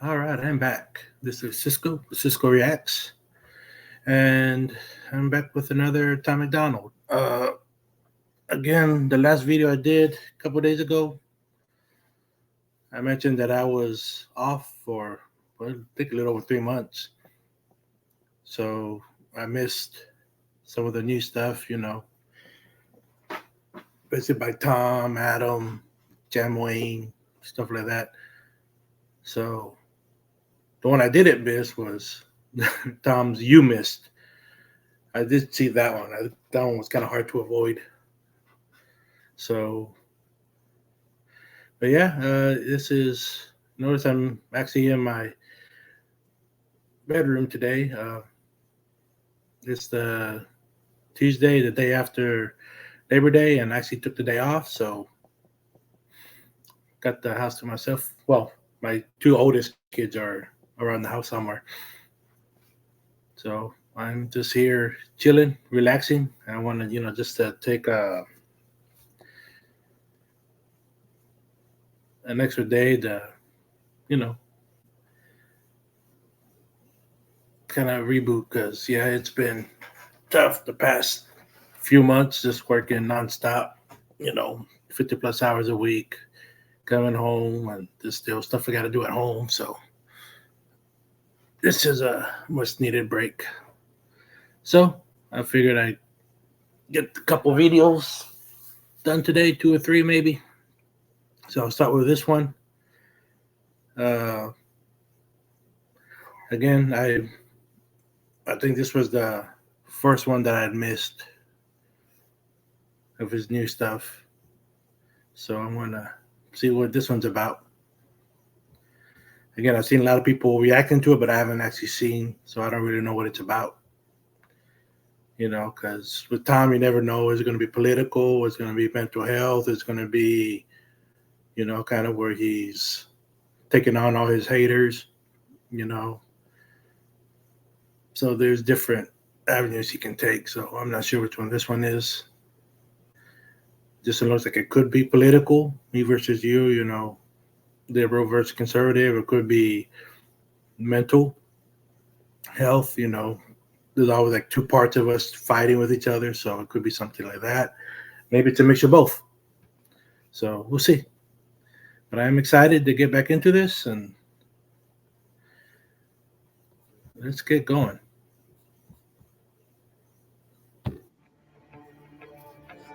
All right, I'm back. This is Cisco Reacts, and I'm back with another Tom MacDonald. Again, the last video I did a couple days ago, I mentioned that I was off for, well, I think a little over 3 months. So I missed some of the new stuff, basically by Tom, Adam, Jam Wayne, stuff like that. So the one I didn't miss was Tom's You Missed. I did see that one. That one was kind of hard to avoid. So, but yeah, this is. Notice I'm actually in my bedroom today. It's the Tuesday, the day after Labor Day, and I actually took the day off. So, got the house to myself. Well, my two oldest kids are around the house somewhere. So, I'm just here chilling, relaxing. I want to, just to take an extra day to, you know, kind of reboot because, yeah, it's been tough the past few months just working nonstop, 50 plus hours a week, coming home, and there's still stuff I got to do at home. So, this is a much needed break. So, I figured I'd get a couple videos done today, two or three maybe. So, I'll start with this one. Uh, Again, I think this was the first one that I had missed of his new stuff. So I'm gonna see what this one's about. Again, I've seen a lot of people reacting to it, but I haven't actually seen, so I don't really know what it's about. Because with Tom, you never know. Is it going to be political? Is it going to be mental health? Is it going to be, kind of where he's taking on all his haters, So there's different avenues he can take. So I'm not sure which one this one is. Just it looks like it could be political, me versus you, liberal versus conservative. It could be mental health, There's always like two parts of us fighting with each other. So it could be something like that. Maybe it's a mix of both. So we'll see. But I am excited to get back into this and let's get going.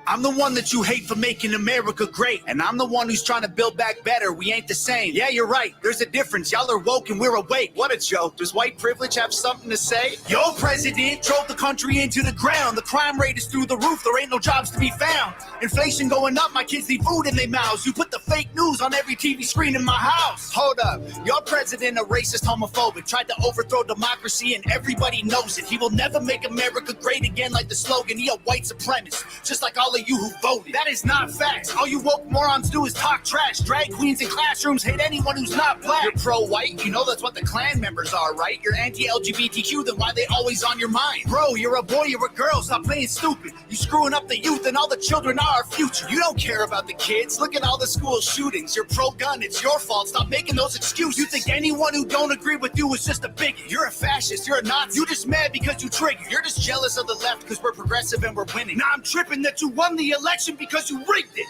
I'm the one that you hate for making America great. And I'm the one who's trying to build back better. We ain't the same. Yeah, you're right. There's a difference. Y'all are woke and we're awake. What a joke. Does white privilege have something to say? Your president drove the country into the ground. The crime rate is through the roof. There ain't no jobs to be found. Inflation going up. My kids need food in their mouths. You put the fake news on every TV screen in my house. Hold up. Your president, a racist, homophobic, tried to overthrow democracy and everybody knows it. He will never make America great again like the slogan. He a white supremacist, just like all of you who voted. That is not facts. All you woke morons do is talk trash. Drag queens in classrooms hate anyone who's not black. You're pro-white, you know that's what the Klan members are, right? You're anti-LGBTQ, then why they always on your mind? Bro, you're a boy, you're a girl, stop playing stupid. You screwing up the youth and all the children are our future. You don't care about the kids. Look at all the school shootings. You're pro-gun, it's your fault. Stop making those excuses. You think anyone who don't agree with you is just a bigot. You're a fascist, you're a Nazi. You're just mad because you triggered. You're just jealous of the left because we're progressive and we're winning. Now I'm tripping that you won the election because you rigged it.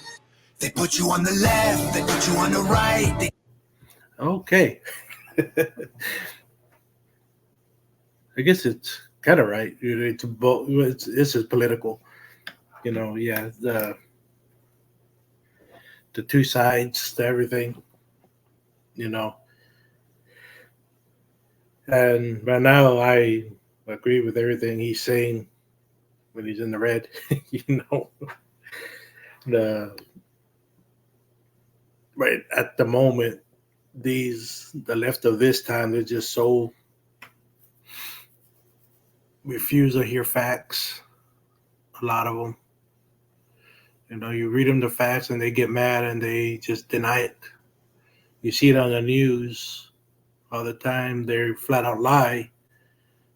They put you on the left, they put you on the right. Okay. I guess it's kind of right. It's both. This is political. Yeah. The two sides to everything. And right now I agree with everything he's saying when he's in the red. The right at the moment, the left of this time, they're just so refuse to hear facts. A lot of them, you read them the facts and they get mad and they just deny it. You see it on the news all the time. They flat out lie,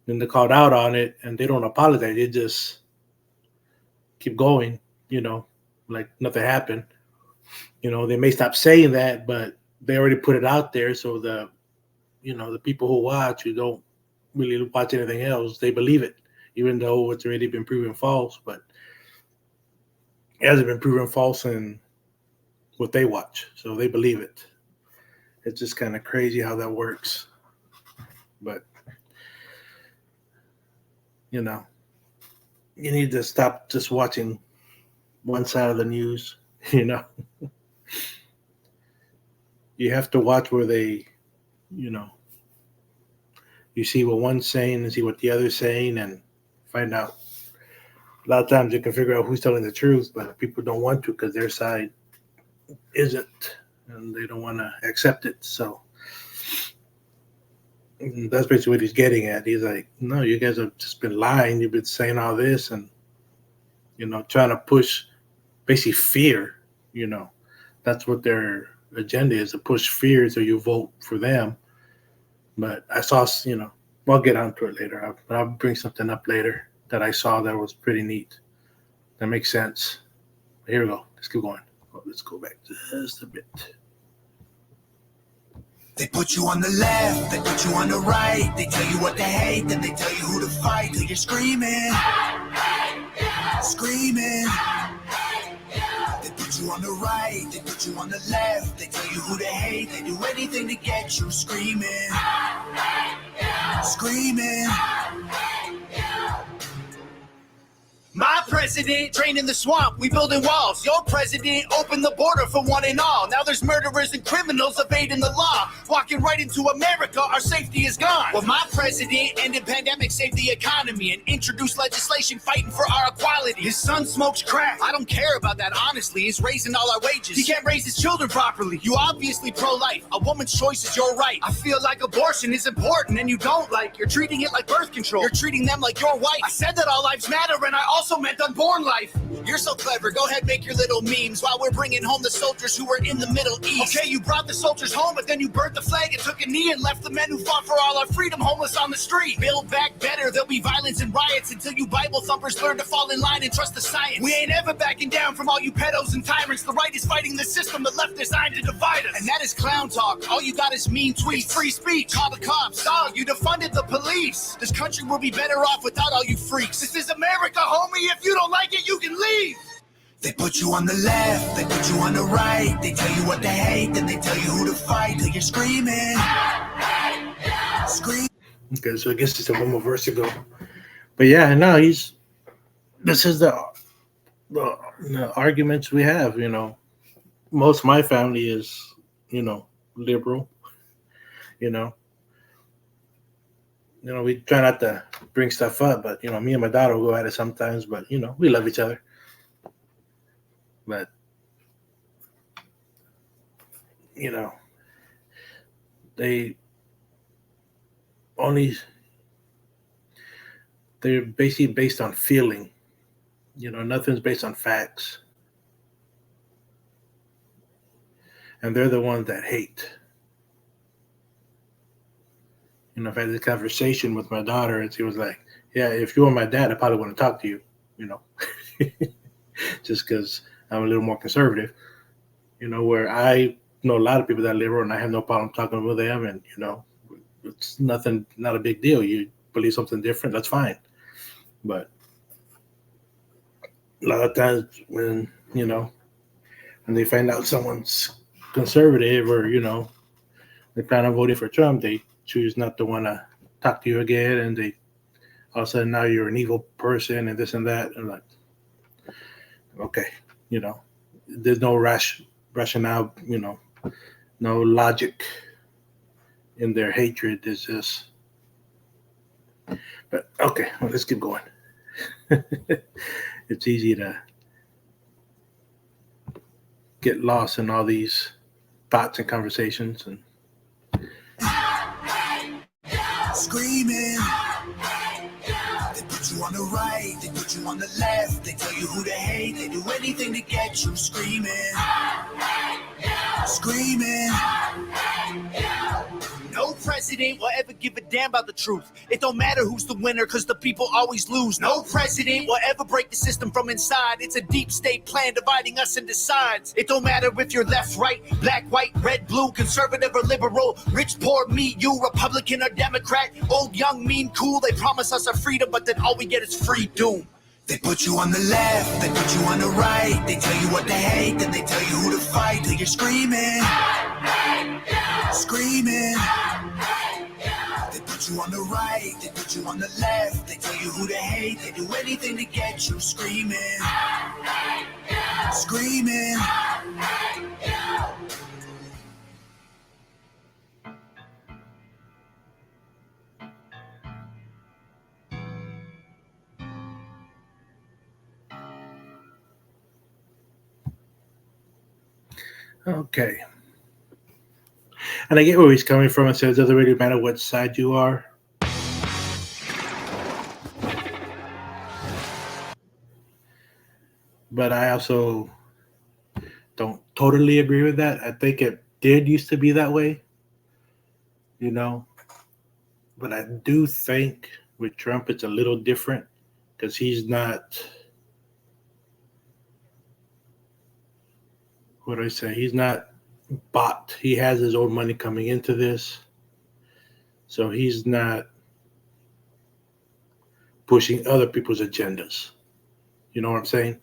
then they're called out on it and they don't apologize. They just keep going, like nothing happened. They may stop saying that, but they already put it out there. So the the people who watch, who don't really watch anything else, they believe it, even though it's already been proven false. But it hasn't been proven false in what they watch, so they believe it. It's just kind of crazy how that works. But you need to stop just watching one side of the news. You have to watch where they, you see what one's saying and see what the other's saying and find out. A lot of times you can figure out who's telling the truth, but people don't want to because their side isn't, and they don't want to accept it. So that's basically what he's getting at. He's like, no, you guys have just been lying. You've been saying all this and, trying to push basically fear. That's what their agenda is, to push fear so you vote for them. But I saw, I'll get onto it later. I'll bring something up later that I saw that was pretty neat. That makes sense. Here we go. Let's keep going. Let's go back just a bit. They put you on the left, they put you on the right. They tell you what to hate, then they tell you who to fight. Till you're screaming, screaming. They put you on the right, they put you on the left. They tell you who to hate, they do anything to get you screaming, screaming. My president draining the swamp, we building walls. Your president opened the border for one and all. Now there's murderers and criminals evading the law. Walking right into America, our safety is gone. Well, my president ended pandemic, saved the economy, and introduced legislation fighting for our equality. His son smokes crack. I don't care about that, honestly. He's raising all our wages. He can't raise his children properly. You obviously pro-life. A woman's choice is your right. I feel like abortion is important and you don't like. You're treating it like birth control. You're treating them like your wife. I said that all lives matter and I also meant unborn life. You're so clever. Go ahead, make your little memes while we're bringing home the soldiers who were in the Middle East. Okay, you brought the soldiers home, but then you burnt the flag and took a knee and left the men who fought for all our freedom homeless on the street. Build back better. There'll be violence and riots until you Bible thumpers learn to fall in line and trust the science. We ain't ever backing down from all you pedos and tyrants. The right is fighting the system, the left designed to divide us. And that is clown talk. All you got is mean tweets, free speech. Call the cops. Dog, you defunded the police. This country will be better off without all you freaks. This is America, homie. If you don't like it, you can leave. They put you on the left, they put you on the right. They tell you what to hate, then they tell you who to fight. Till you're screaming, scream. Okay, so I guess it's a one more verse to go. But yeah, no, this is the arguments we have, Most of my family is, liberal, we try not to bring stuff up, but, me and my daughter will go at it sometimes, but, we love each other. But, they're basically based on feeling, nothing's based on facts. And they're the ones that hate. I've had this conversation with my daughter, and she was like, yeah, if you were my dad, I probably wouldn't talk to you, just because I'm a little more conservative, where I know a lot of people that are liberal, and I have no problem talking with them, and, it's nothing, not a big deal. You believe something different, that's fine. But a lot of times when they find out someone's conservative or, they plan on voting for Trump, they choose not to want to talk to you again, and they all of a sudden now you're an evil person and this and that. And like, okay, there's no rationale, no logic in their hatred. It's just, but okay, well, let's keep going. It's easy to get lost in all these thoughts and conversations and screaming. They put you on the right, they put you on the left. They tell you who to hate, they do anything to get you screaming, screaming. No president will ever give a damn about the truth. It don't matter who's the winner, cause the people always lose. No president will ever break the system from inside. It's a deep state plan dividing us into sides. It don't matter if you're left, right, black, white, red, blue, conservative or liberal, rich, poor, me, you, Republican or Democrat, old, young, mean, cool. They promise us our freedom, but then all we get is free doom. They put you on the left, they put you on the right. They tell you what to hate, then they tell you who to fight. Till you're screaming, screaming. They put you on the right, they put you on the left. They tell you who to hate, they do anything to get you screaming, screaming. Okay. And I get where he's coming from. It says it doesn't really matter what side you are. But I also don't totally agree with that. I think it did used to be that way, you know. But I do think with Trump it's a little different because he's not, what do I say? He's not bought. He has his own money coming into this. So he's not pushing other people's agendas. You know what I'm saying?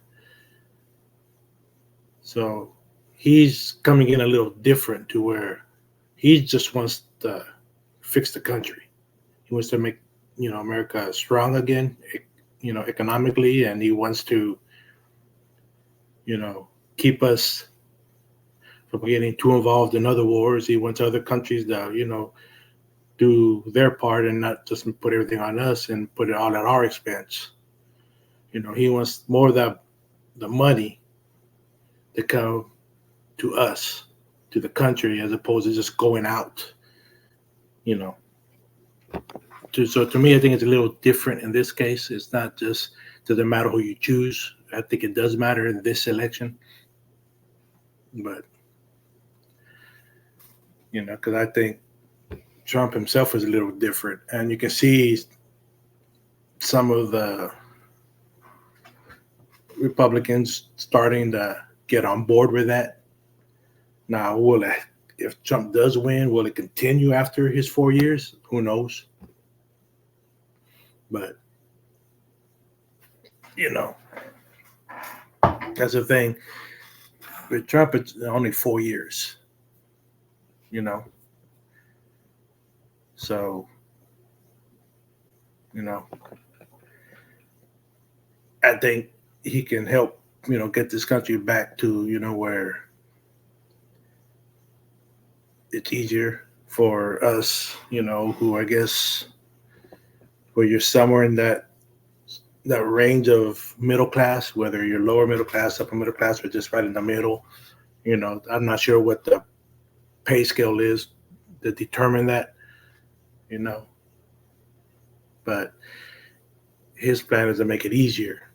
So he's coming in a little different to where he just wants to fix the country. He wants to make, America strong again, economically, and he wants to, keep us from getting too involved in other wars. He wants other countries to, do their part and not just put everything on us and put it all at our expense. He wants more of the money to come to us, to the country, as opposed to just going out, So to me, I think it's a little different in this case. It's not just, doesn't matter who you choose. I think it does matter in this election. But, because I think Trump himself is a little different. And you can see some of the Republicans starting to get on board with that. Now, if Trump does win, will it continue after his 4 years? Who knows? But, that's the thing. With Trump, it's only 4 years, So, I think he can help, get this country back to, where it's easier for us, who I guess where you're somewhere in that range of middle class, whether you're lower middle class, upper middle class, or just right in the middle. I'm not sure what the pay scale is to determine that, but his plan is to make it easier,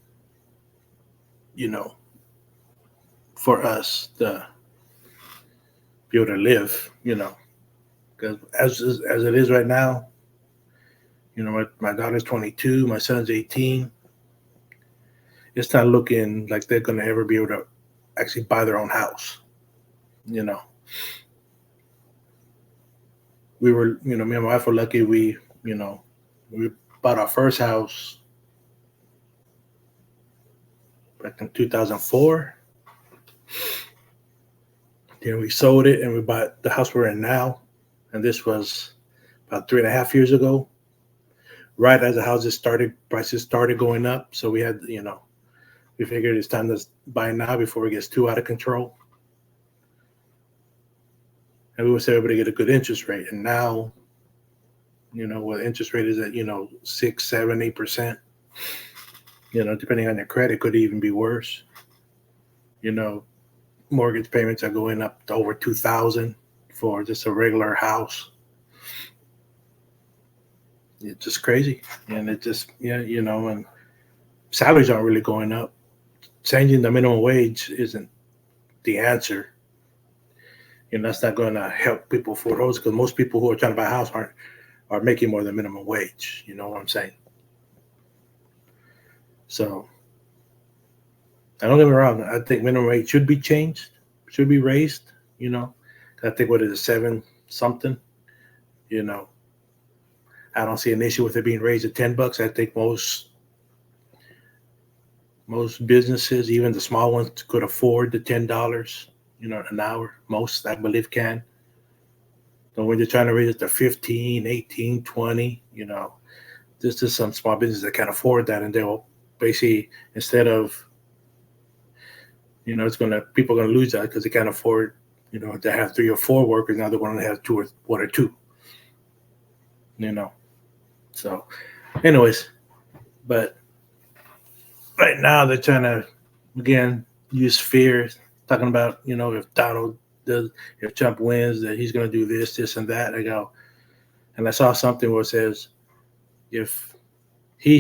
for us to be able to live, because as it is right now, my daughter's 22, my son's 18. It's not looking like they're going to ever be able to actually buy their own house. We were, me and my wife were lucky. We bought our first house back in 2004. Then we sold it and we bought the house we're in now. And this was about 3.5 years ago. Right as the prices started going up. So we had, we figured it's time to buy now before it gets too out of control. And we would say everybody get a good interest rate. And now, well, the interest rate is at, 6, 7, 8%. Depending on your credit, could even be worse. Mortgage payments are going up to over $2,000 for just a regular house. It's just crazy. And it just, and salaries aren't really going up. Changing the minimum wage isn't the answer. that's not going to help people afford homes because most people who are trying to buy a house are making more than minimum wage. You know what I'm saying? So I don't get me wrong. I think minimum wage should be changed, should be raised. I think what is it, seven something? You know, I don't see an issue with it being raised to $10. I think most businesses, even the small ones, could afford the $10, an hour. Most, I believe, can. So when you're trying to raise it to 15, 18, 20, this is some small businesses that can't afford that, and they'll basically, instead of, people are gonna lose that because they can't afford, to have 3 or 4 workers. Now they're going to have 2 or 1 or 2. So, anyways, but right now they're trying to again use fear, talking about if Trump wins that he's going to do this and that. And I saw something where it says if he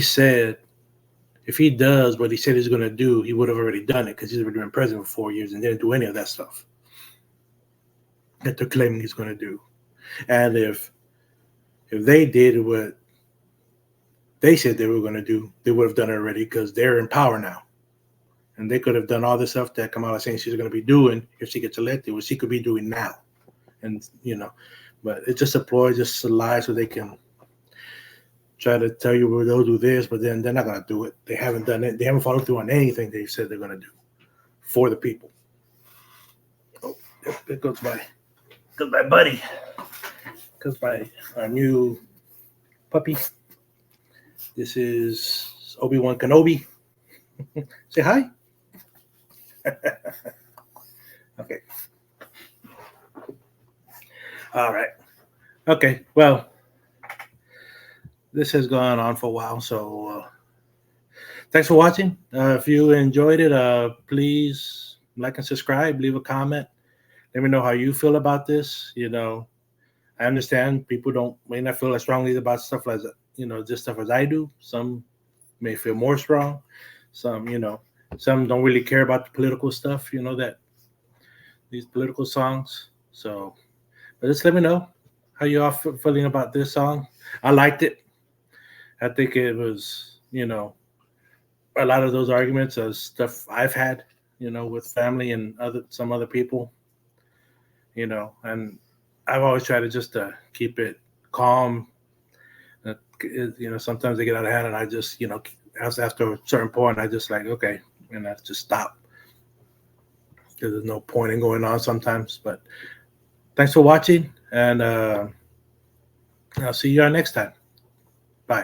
does what he said he's going to do, he would have already done it because he's already been president for 4 years and didn't do any of that stuff that they're claiming he's going to do. And if they did what they said they were going to do, they would have done it already because they're in power now. And they could have done all the stuff that Kamala saying she's going to be doing if she gets elected, what she could be doing now. And, but it's just a ploy, just a lie so they can try to tell you, well, they'll do this, but then they're not going to do it. They haven't done it. They haven't followed through on anything they said they're going to do for the people. Oh, there goes my buddy. Goes by our new puppy. This is Obi-Wan Kenobi. Say hi. Okay. All right. Okay. Well, this has gone on for a while, so thanks for watching. If you enjoyed it, please like and subscribe. Leave a comment. Let me know how you feel about this. I understand people may not feel as strongly about stuff like this stuff as I do. Some may feel more strong. Some don't really care about the political stuff. That these political songs. So, but just let me know how you all feeling about this song. I liked it. I think it was a lot of those arguments are stuff I've had with family and some other people. And I've always tried to just keep it calm. Sometimes they get out of hand, and I just, after a certain point, I just like, okay, and I just stop because there's no point in going on sometimes. But thanks for watching, and I'll see you next time.